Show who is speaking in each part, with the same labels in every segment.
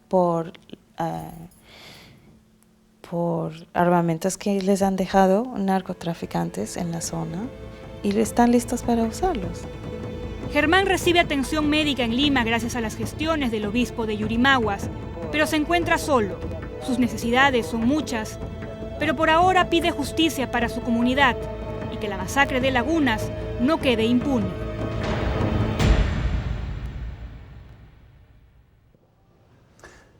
Speaker 1: por armamentos que les han dejado narcotraficantes en la zona y están listos para usarlos.
Speaker 2: Germán recibe atención médica en Lima gracias a las gestiones del obispo de Yurimaguas, pero se encuentra solo. Sus necesidades son muchas, pero por ahora pide justicia para su comunidad y que la masacre de Lagunas no quede impune.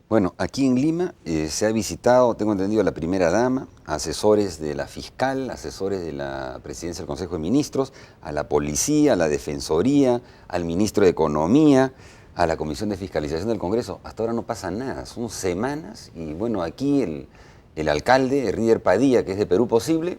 Speaker 3: Bueno, aquí en Lima se ha visitado, tengo entendido, a la primera dama, a asesores de la fiscal, asesores de la presidencia del Consejo de Ministros, a la policía, a la defensoría, al ministro de Economía, a la Comisión de Fiscalización del Congreso. Hasta ahora no pasa nada, son semanas y bueno, aquí el alcalde, Rider Padilla, que es de Perú Posible,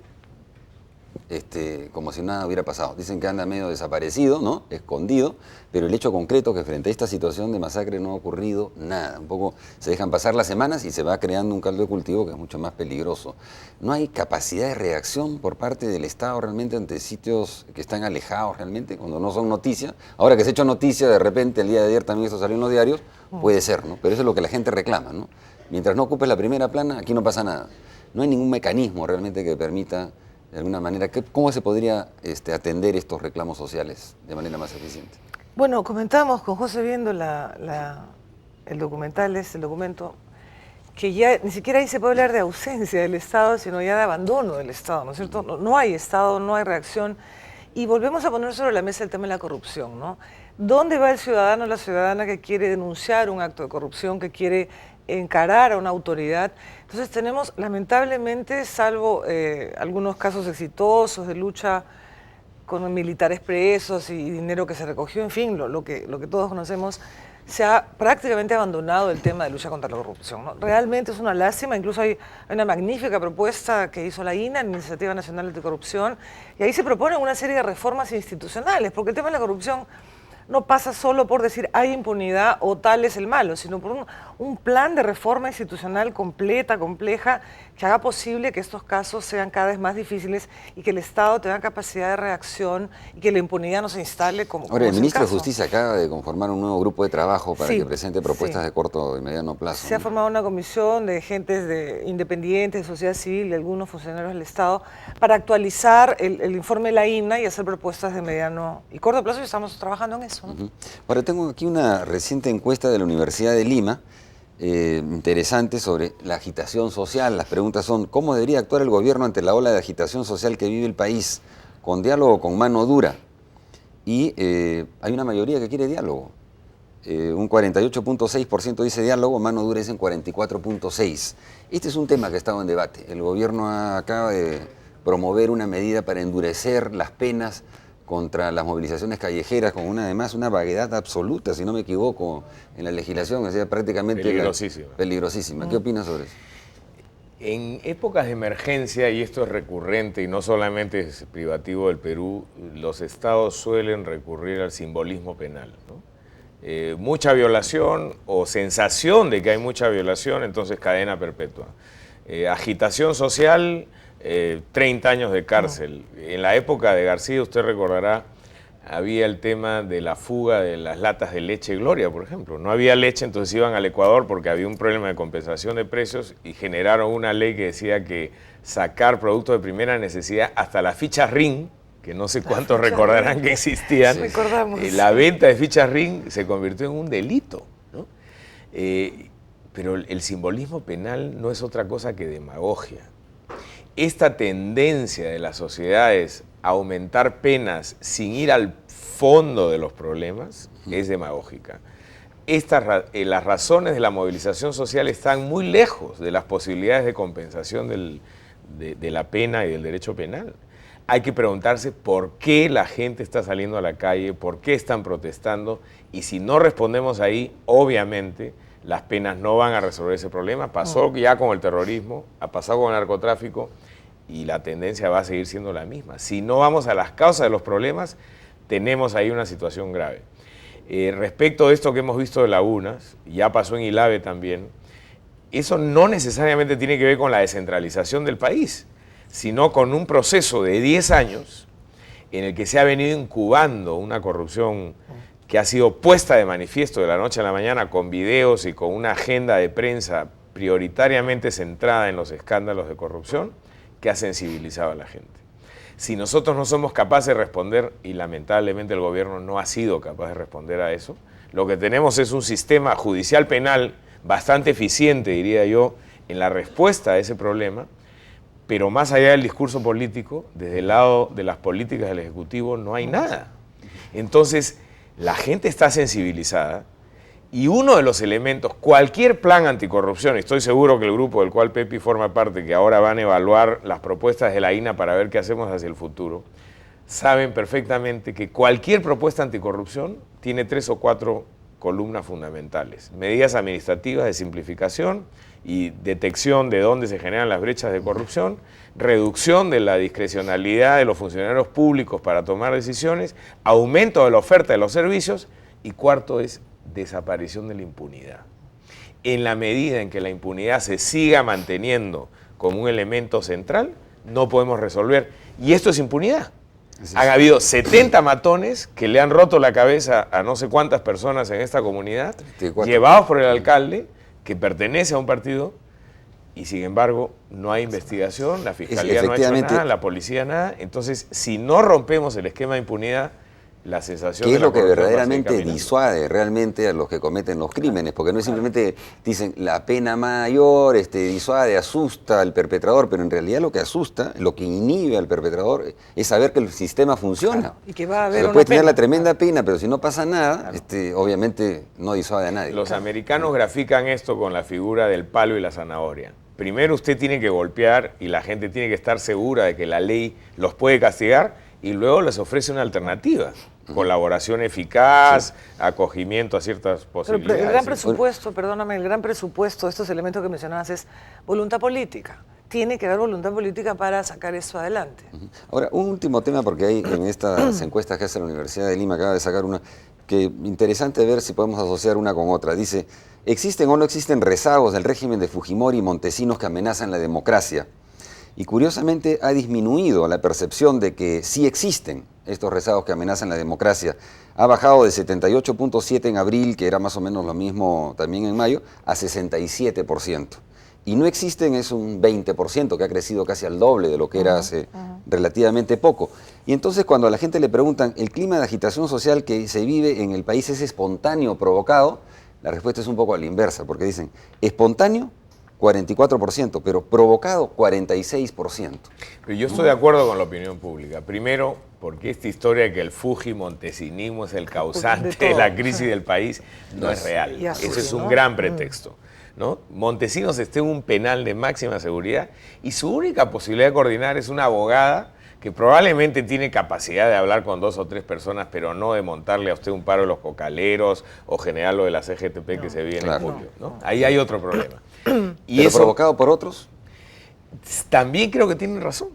Speaker 3: como si nada hubiera pasado. Dicen que anda medio desaparecido, ¿no? Escondido, pero el hecho concreto es que frente a esta situación de masacre no ha ocurrido nada. Un poco se dejan pasar las semanas y se va creando un caldo de cultivo que es mucho más peligroso. No hay capacidad de reacción por parte del Estado realmente ante sitios que están alejados realmente, cuando no son noticias. Ahora que se ha hecho noticia, de repente, el día de ayer también esto salió en los diarios, puede ser, ¿no? Pero eso es lo que la gente reclama, ¿no? Mientras no ocupes la primera plana, aquí no pasa nada. No hay ningún mecanismo realmente que permita de alguna manera, ¿cómo se podría atender estos reclamos sociales de manera más eficiente?
Speaker 4: Bueno, comentábamos con José viendo el documento, que ya ni siquiera ahí se puede hablar de ausencia del Estado, sino ya de abandono del Estado, ¿no es cierto? No hay Estado, no hay reacción, y volvemos a poner sobre la mesa el tema de la corrupción, ¿no? ¿Dónde va el ciudadano o la ciudadana que quiere denunciar un acto de corrupción, que quiere encarar a una autoridad? Entonces tenemos, lamentablemente, salvo algunos casos exitosos de lucha con militares presos y dinero que se recogió, en fin, lo que todos conocemos, se ha prácticamente abandonado el tema de lucha contra la corrupción, ¿no? Realmente es una lástima, incluso hay una magnífica propuesta que hizo la INA, la Iniciativa Nacional Anticorrupción, y ahí se proponen una serie de reformas institucionales, porque el tema de la corrupción no pasa solo por decir hay impunidad o tal es el malo, sino por un plan de reforma institucional completa, compleja, que haga posible que estos casos sean cada vez más difíciles y que el Estado tenga capacidad de reacción y que la impunidad no se instale como
Speaker 3: Ahora, el ministro de
Speaker 4: caso.
Speaker 3: Justicia acaba de conformar un nuevo grupo de trabajo para que presente propuestas de corto y mediano plazo.
Speaker 4: Se ha formado una comisión de gentes independientes, de sociedad civil, de algunos funcionarios del Estado, para actualizar el informe de la INA y hacer propuestas de mediano y corto plazo, y estamos trabajando en eso, ¿no?
Speaker 3: Ahora, tengo aquí una reciente encuesta de la Universidad de Lima, interesante, sobre la agitación social. Las preguntas son: ¿cómo debería actuar el gobierno ante la ola de agitación social que vive el país? ¿Con diálogo o con mano dura? Y hay una mayoría que quiere diálogo. Un 48.6% dice diálogo, mano dura dicen 44.6%. Este es un tema que ha estado en debate. El gobierno acaba de promover una medida para endurecer las penas contra las movilizaciones callejeras, con además una vaguedad absoluta, si no me equivoco, en la legislación, o sea, prácticamente
Speaker 5: peligrosísima.
Speaker 3: Peligrosísima. ¿Qué opinas sobre eso?
Speaker 5: En épocas de emergencia, y esto es recurrente y no solamente es privativo del Perú, los estados suelen recurrir al simbolismo penal, ¿no? Mucha violación o sensación de que hay mucha violación, entonces cadena perpetua. Agitación social, 30 años de cárcel. En la época de García, usted recordará, había el tema de la fuga de las latas de leche Gloria, por ejemplo. No había leche, entonces iban al Ecuador porque había un problema de compensación de precios y generaron una ley que decía que sacar productos de primera necesidad, hasta las fichas RIN, que no sé cuántos recordarán que existían, la venta de fichas RIN se convirtió en un delito, ¿no? Pero el simbolismo penal no es otra cosa que demagogia. Esta tendencia de las sociedades a aumentar penas sin ir al fondo de los problemas es demagógica. Las razones de la movilización social están muy lejos de las posibilidades de compensación de la pena y del derecho penal. Hay que preguntarse por qué la gente está saliendo a la calle, por qué están protestando, y si no respondemos ahí, obviamente las penas no van a resolver ese problema. Pasó ya con el terrorismo, ha pasado con el narcotráfico, y la tendencia va a seguir siendo la misma. Si no vamos a las causas de los problemas, tenemos ahí una situación grave. Respecto de esto que hemos visto de Lagunas, ya pasó en Ilave también, eso no necesariamente tiene que ver con la descentralización del país, sino con un proceso de 10 años en el que se ha venido incubando una corrupción que ha sido puesta de manifiesto de la noche a la mañana con videos y con una agenda de prensa prioritariamente centrada en los escándalos de corrupción, que ha sensibilizado a la gente. Si nosotros no somos capaces de responder, y lamentablemente el gobierno no ha sido capaz de responder a eso, lo que tenemos es un sistema judicial penal bastante eficiente, diría yo, en la respuesta a ese problema, pero más allá del discurso político, desde el lado de las políticas del Ejecutivo no hay nada. Entonces, la gente está sensibilizada y uno de los elementos, cualquier plan anticorrupción, y estoy seguro que el grupo del cual Pepi forma parte, que ahora van a evaluar las propuestas de la INA para ver qué hacemos hacia el futuro, saben perfectamente que cualquier propuesta anticorrupción tiene 3 o 4 columnas fundamentales. Medidas administrativas de simplificación y detección de dónde se generan las brechas de corrupción, reducción de la discrecionalidad de los funcionarios públicos para tomar decisiones, aumento de la oferta de los servicios y cuarto es desaparición de la impunidad. En la medida en que la impunidad se siga manteniendo como un elemento central, no podemos resolver. Y esto es impunidad. Han habido 70 matones que le han roto la cabeza a no sé cuántas personas en esta comunidad, 34. Llevados por el alcalde, que pertenece a un partido, y sin embargo no hay investigación, la Fiscalía no ha hecho nada, la policía nada. Entonces, si no rompemos el esquema de impunidad, la sensación
Speaker 3: ¿qué
Speaker 5: de
Speaker 3: es lo que
Speaker 5: verdaderamente
Speaker 3: verdaderamente disuade realmente a los que cometen los crímenes? Porque no es simplemente, dicen, la pena mayor disuade, asusta al perpetrador, pero en realidad lo que asusta, lo que inhibe al perpetrador es saber que el sistema funciona.
Speaker 4: Claro, y que va a haber
Speaker 3: puede tener la tremenda pena, pero si no pasa nada, obviamente no disuade a nadie.
Speaker 5: Los americanos grafican esto con la figura del palo y la zanahoria. Primero usted tiene que golpear y la gente tiene que estar segura de que la ley los puede castigar, y luego les ofrece una alternativa, colaboración eficaz, acogimiento a ciertas posibilidades.
Speaker 4: Pero el gran presupuesto, perdóname, el gran presupuesto de estos elementos que mencionabas es voluntad política. Tiene que haber voluntad política para sacar esto adelante.
Speaker 3: Ahora, un último tema, porque hay en estas encuestas que hace la Universidad de Lima, acaba de sacar una, que interesante ver si podemos asociar una con otra. Dice, ¿existen o no existen rezagos del régimen de Fujimori y Montesinos que amenazan la democracia? Y curiosamente ha disminuido la percepción de que sí existen estos rezagos que amenazan la democracia. Ha bajado de 78.7 en abril, que era más o menos lo mismo también en mayo, a 67%. Y no existen es un 20%, que ha crecido casi al doble de lo que era hace relativamente poco. Y entonces cuando a la gente le preguntan, ¿el clima de agitación social que se vive en el país es espontáneo, provocado? La respuesta es un poco a la inversa, porque dicen, espontáneo, 44%, pero provocado 46%.
Speaker 5: Pero yo estoy de acuerdo con la opinión pública. Primero, porque esta historia de que el fujimontesinismo es el causante de la crisis del país no es real. Ese es un gran pretexto, ¿no? Montesinos está en un penal de máxima seguridad y su única posibilidad de coordinar es una abogada que probablemente tiene capacidad de hablar con 2 o 3 personas, pero no de montarle a usted un paro de los cocaleros o generar lo de la CGTP que se viene en julio, ¿no? Ahí hay otro problema. Y
Speaker 3: ¿pero
Speaker 5: eso,
Speaker 3: provocado por otros?
Speaker 5: También creo que tienen razón,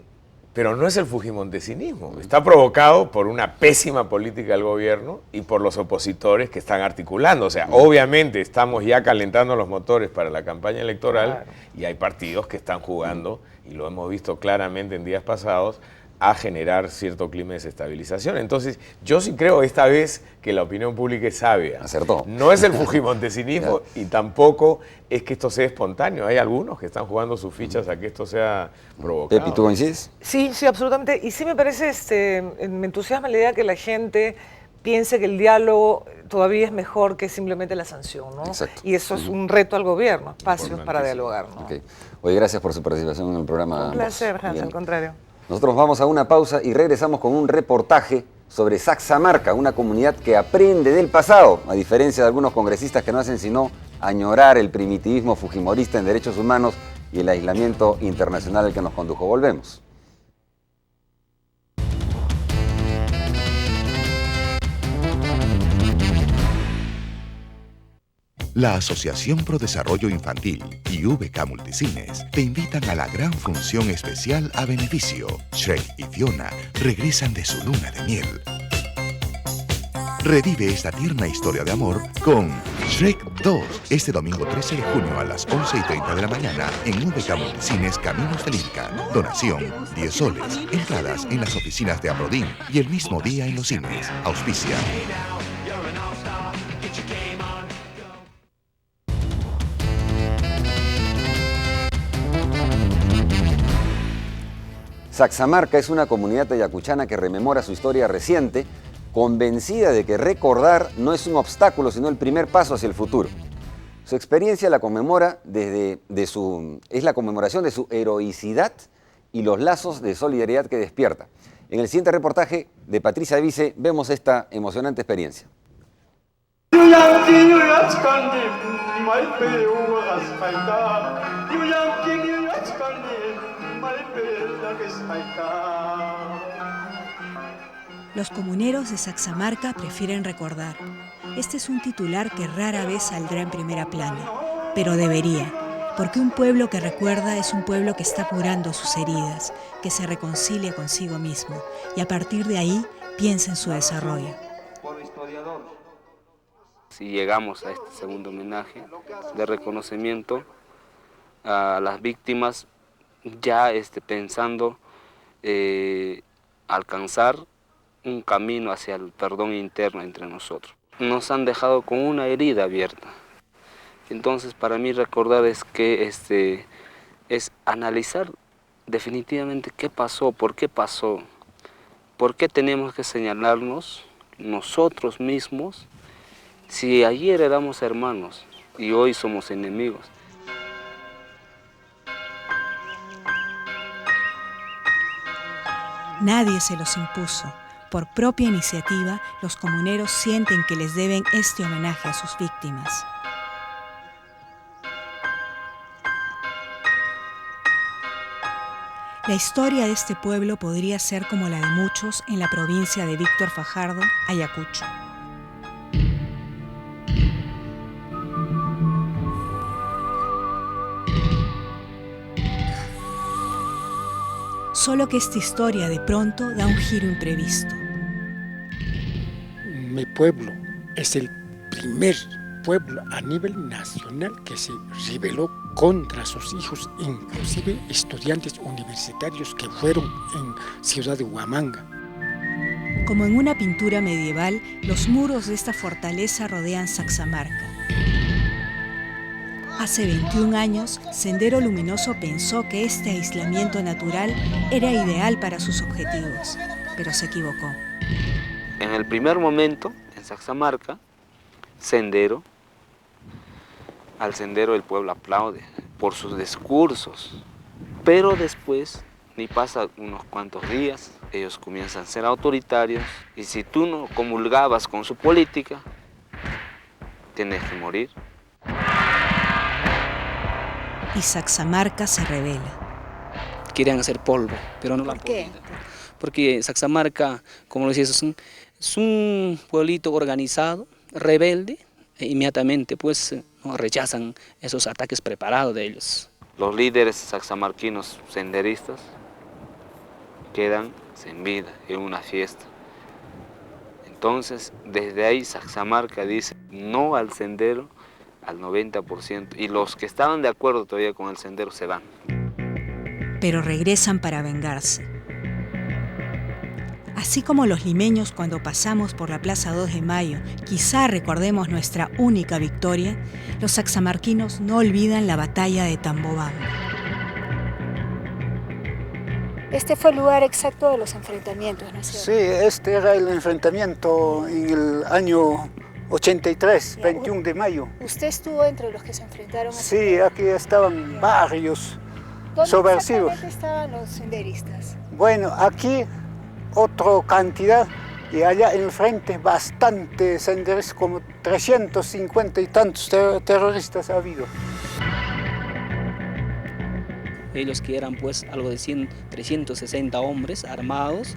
Speaker 5: pero no es el fujimontesinismo. Está provocado por una pésima política del gobierno y por los opositores que están articulando. O sea, obviamente estamos ya calentando los motores para la campaña electoral y hay partidos que están jugando, y lo hemos visto claramente en días pasados, a generar cierto clima de desestabilización. Entonces, yo sí creo esta vez que la opinión pública es sabia.
Speaker 3: Acertó.
Speaker 5: No es el fujimontesinismo y tampoco es que esto sea espontáneo. Hay algunos que están jugando sus fichas a que esto sea provocado.
Speaker 3: Pepi, ¿tú coincides?
Speaker 4: Sí, absolutamente. Y sí me parece, me entusiasma la idea que la gente piense que el diálogo todavía es mejor que simplemente la sanción, ¿no?
Speaker 3: Exacto.
Speaker 4: Y eso es un reto al gobierno, espacios para dialogar, ¿no?
Speaker 3: Okay. Oye, gracias por su participación en el programa.
Speaker 4: Un placer, Hans, al contrario.
Speaker 3: Nosotros vamos a una pausa y regresamos con un reportaje sobre Saxamarca, una comunidad que aprende del pasado, a diferencia de algunos congresistas que no hacen sino añorar el primitivismo fujimorista en derechos humanos y el aislamiento internacional al que nos condujo. Volvemos.
Speaker 6: La Asociación Pro Desarrollo Infantil y VK Multicines te invitan a la gran función especial a beneficio. Shrek y Fiona regresan de su luna de miel. Revive esta tierna historia de amor con Shrek 2, este domingo 13 de junio a las 11:30 de la mañana en VK Multicines Caminos del Inca. Donación 10 soles. Entradas en las oficinas de Aprodin y el mismo día en los cines. Auspicia
Speaker 3: Saxamarca es una comunidad ayacuchana que rememora su historia reciente, convencida de que recordar no es un obstáculo, sino el primer paso hacia el futuro. Su experiencia la conmemora es la conmemoración de su heroicidad y los lazos de solidaridad que despierta. En el siguiente reportaje de Patricia Vice vemos esta emocionante experiencia.
Speaker 7: Los comuneros de Saxamarca prefieren recordar. Este es un titular que rara vez saldrá en primera plana, pero debería, porque un pueblo que recuerda es un pueblo que está curando sus heridas, que se reconcilia consigo mismo y a partir de ahí piensa en su desarrollo.
Speaker 8: Si llegamos a este segundo homenaje de reconocimiento a las víctimas, ya pensando alcanzar un camino hacia el perdón interno entre nosotros. Nos han dejado con una herida abierta. Entonces, para mí recordar es que es analizar definitivamente qué pasó, por qué tenemos que señalarnos nosotros mismos si ayer éramos hermanos y hoy somos enemigos.
Speaker 7: Nadie se los impuso. Por propia iniciativa, los comuneros sienten que les deben este homenaje a sus víctimas. La historia de este pueblo podría ser como la de muchos en la provincia de Víctor Fajardo, Ayacucho. Solo que esta historia de pronto da un giro imprevisto.
Speaker 9: Mi pueblo es el primer pueblo a nivel nacional que se rebeló contra sus hijos, inclusive estudiantes universitarios que fueron en Ciudad de Huamanga.
Speaker 7: Como en una pintura medieval, los muros de esta fortaleza rodean Saxamarca. Hace 21 años, Sendero Luminoso pensó que este aislamiento natural era ideal para sus objetivos, pero se equivocó.
Speaker 8: En el primer momento, en Saxamarca, al Sendero el pueblo aplaude por sus discursos, pero después, ni pasa unos cuantos días, ellos comienzan a ser autoritarios y si tú no comulgabas con su política, tienes que morir.
Speaker 7: Y Saxamarca se revela.
Speaker 10: Querían hacer polvo, pero no la han podido. Porque Saxamarca, como lo decía, es un pueblito organizado, rebelde, e inmediatamente pues no rechazan esos ataques preparados de ellos.
Speaker 8: Los líderes saxamarquinos senderistas quedan sin vida en una fiesta. Entonces, desde ahí Saxamarca dice no al sendero al 90% y los que estaban de acuerdo todavía con el sendero se van.
Speaker 7: Pero regresan para vengarse. Así como los limeños cuando pasamos por la Plaza 2 de Mayo, quizá recordemos nuestra única victoria, los saxamarquinos no olvidan la batalla de Tambobamba.
Speaker 11: Este fue el lugar exacto de los enfrentamientos, ¿no es cierto?
Speaker 12: Sí, este era el enfrentamiento en el año 83, 21 de mayo.
Speaker 11: ¿Usted estuvo entre los que se enfrentaron?
Speaker 12: Sí, aquí estaban varios subversivos.
Speaker 11: ¿Dónde estaban los senderistas?
Speaker 12: Bueno, aquí otra cantidad y allá en frente bastante senderistas, como 350 y tantos terroristas ha habido.
Speaker 10: Ellos que eran pues algo de 360 hombres armados,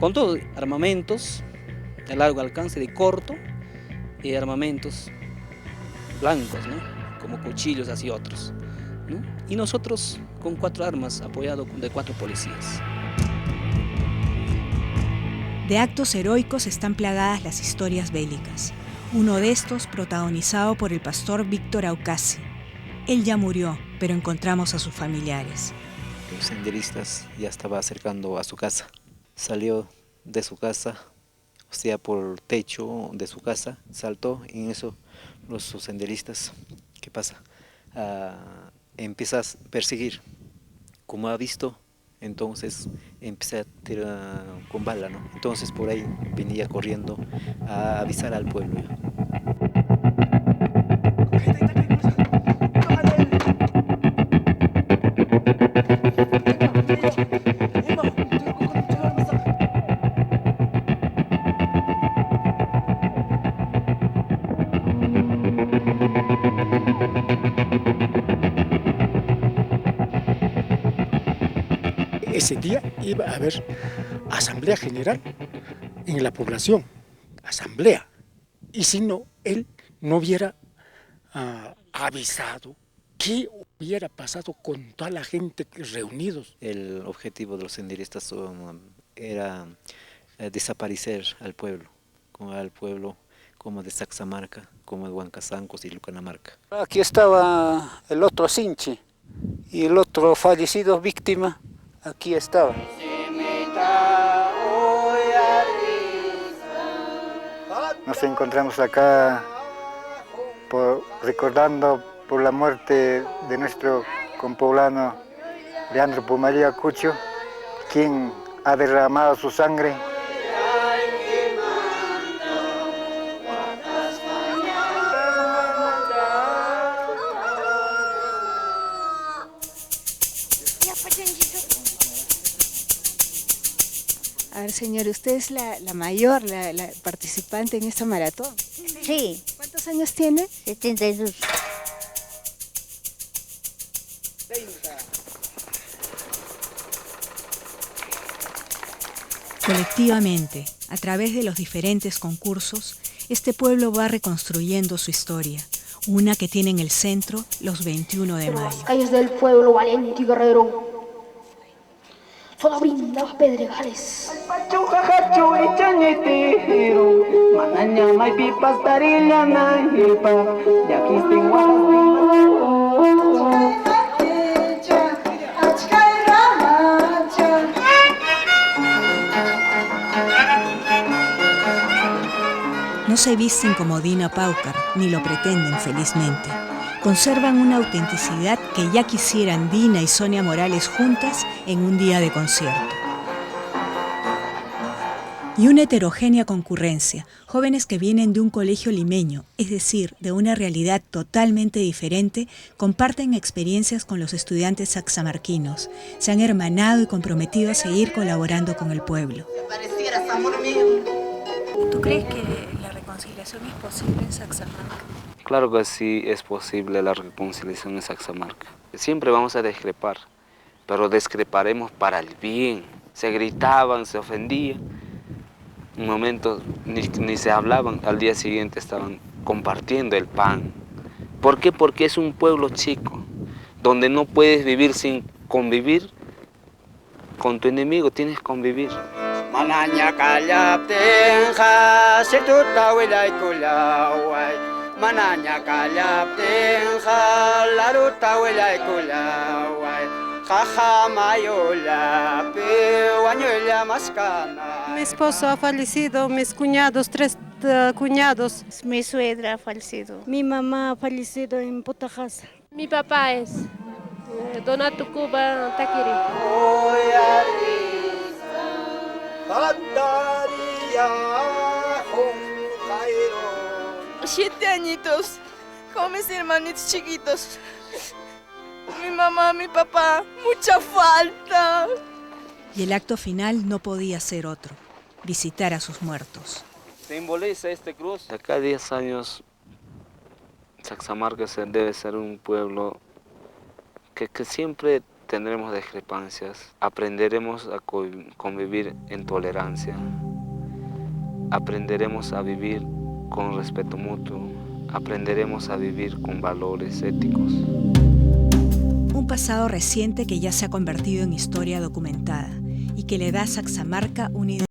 Speaker 10: con todo, armamentos de largo alcance, de corto, y armamentos blancos, ¿no? Como cuchillos así otros, ¿no? Y nosotros con 4 armas, apoyados de 4 policías.
Speaker 7: De actos heroicos están plagadas las historias bélicas. Uno de estos protagonizado por el pastor Víctor Aucasi. Él ya murió, pero encontramos a sus familiares.
Speaker 13: Los senderistas ya estaba acercando a su casa. Salió de su casa, o sea, por el techo de su casa, saltó y en eso los senderistas, ¿qué pasa? Empieza a perseguir. Como ha visto, Entonces empecé a tirar con bala, ¿no? Entonces por ahí venía corriendo a avisar al pueblo.
Speaker 9: Ese día iba a haber asamblea general en la población, asamblea. Y si no, él no hubiera avisado, ¿qué hubiera pasado con toda la gente reunidos?
Speaker 13: El objetivo de los senderistas era desaparecer al pueblo como de Saxamarca, como de Huancazancos y Lucanamarca.
Speaker 12: Aquí estaba el otro Sinchi y el otro fallecido víctima, aquí estaba. Nos encontramos acá recordando por la muerte de nuestro compoblano Leandro Pumaría Cucho, quien ha derramado su sangre.
Speaker 11: A ver, señor, usted es la mayor, la participante en esta maratón.
Speaker 14: Sí.
Speaker 11: ¿Cuántos años tiene?
Speaker 14: 72.
Speaker 7: Colectivamente, a través de los diferentes concursos, este pueblo va reconstruyendo su historia, una que tiene en el centro los 21 de mayo.
Speaker 15: Las calles del pueblo valiente y guerrero solo brinda pedregales.
Speaker 7: No se visten como Dina Paucar, ni lo pretenden felizmente. Conservan una autenticidad que ya quisieran Dina y Sonia Morales juntas en un día de concierto. Y una heterogénea concurrencia, jóvenes que vienen de un colegio limeño, es decir, de una realidad totalmente diferente, comparten experiencias con los estudiantes saxamarquinos, se han hermanado y comprometido a seguir colaborando con el pueblo.
Speaker 11: ¿Tú crees que la reconciliación es posible en Saxamarca?
Speaker 8: Claro que sí es posible la reconciliación en Saxamarca. Siempre vamos a discrepar, pero discreparemos para el bien. Se gritaban, se ofendían, un momento ni se hablaban, al día siguiente estaban compartiendo el pan. ¿Por qué? Porque es un pueblo chico, donde no puedes vivir sin convivir. Con tu enemigo tienes que convivir.
Speaker 16: Mananya kalaptenja setuta wilay kulaway Mananya kalaptenja laruta wilay kulaway Jajamayola pewañola mascana.
Speaker 17: Mi esposo ha fallecido, mis cuñados, 3 cuñados.
Speaker 11: Mi suegra ha fallecido. Mi mamá ha fallecido en Putajasa.
Speaker 18: Mi papá es Donato Cuba Taquiri.
Speaker 19: 7 añitos, con mis hermanitos chiquitos. Mi mamá, mi papá, mucha falta.
Speaker 7: Y el acto final no podía ser otro, visitar a sus muertos.
Speaker 8: Simboliza este cruz. De acá a 10 años, Saxamarca debe ser un pueblo que siempre tendremos discrepancias. Aprenderemos a convivir en tolerancia. Aprenderemos a vivir con respeto mutuo. Aprenderemos a vivir con valores éticos.
Speaker 7: Un pasado reciente que ya se ha convertido en historia documentada y que le da a Saxamarca una identidad.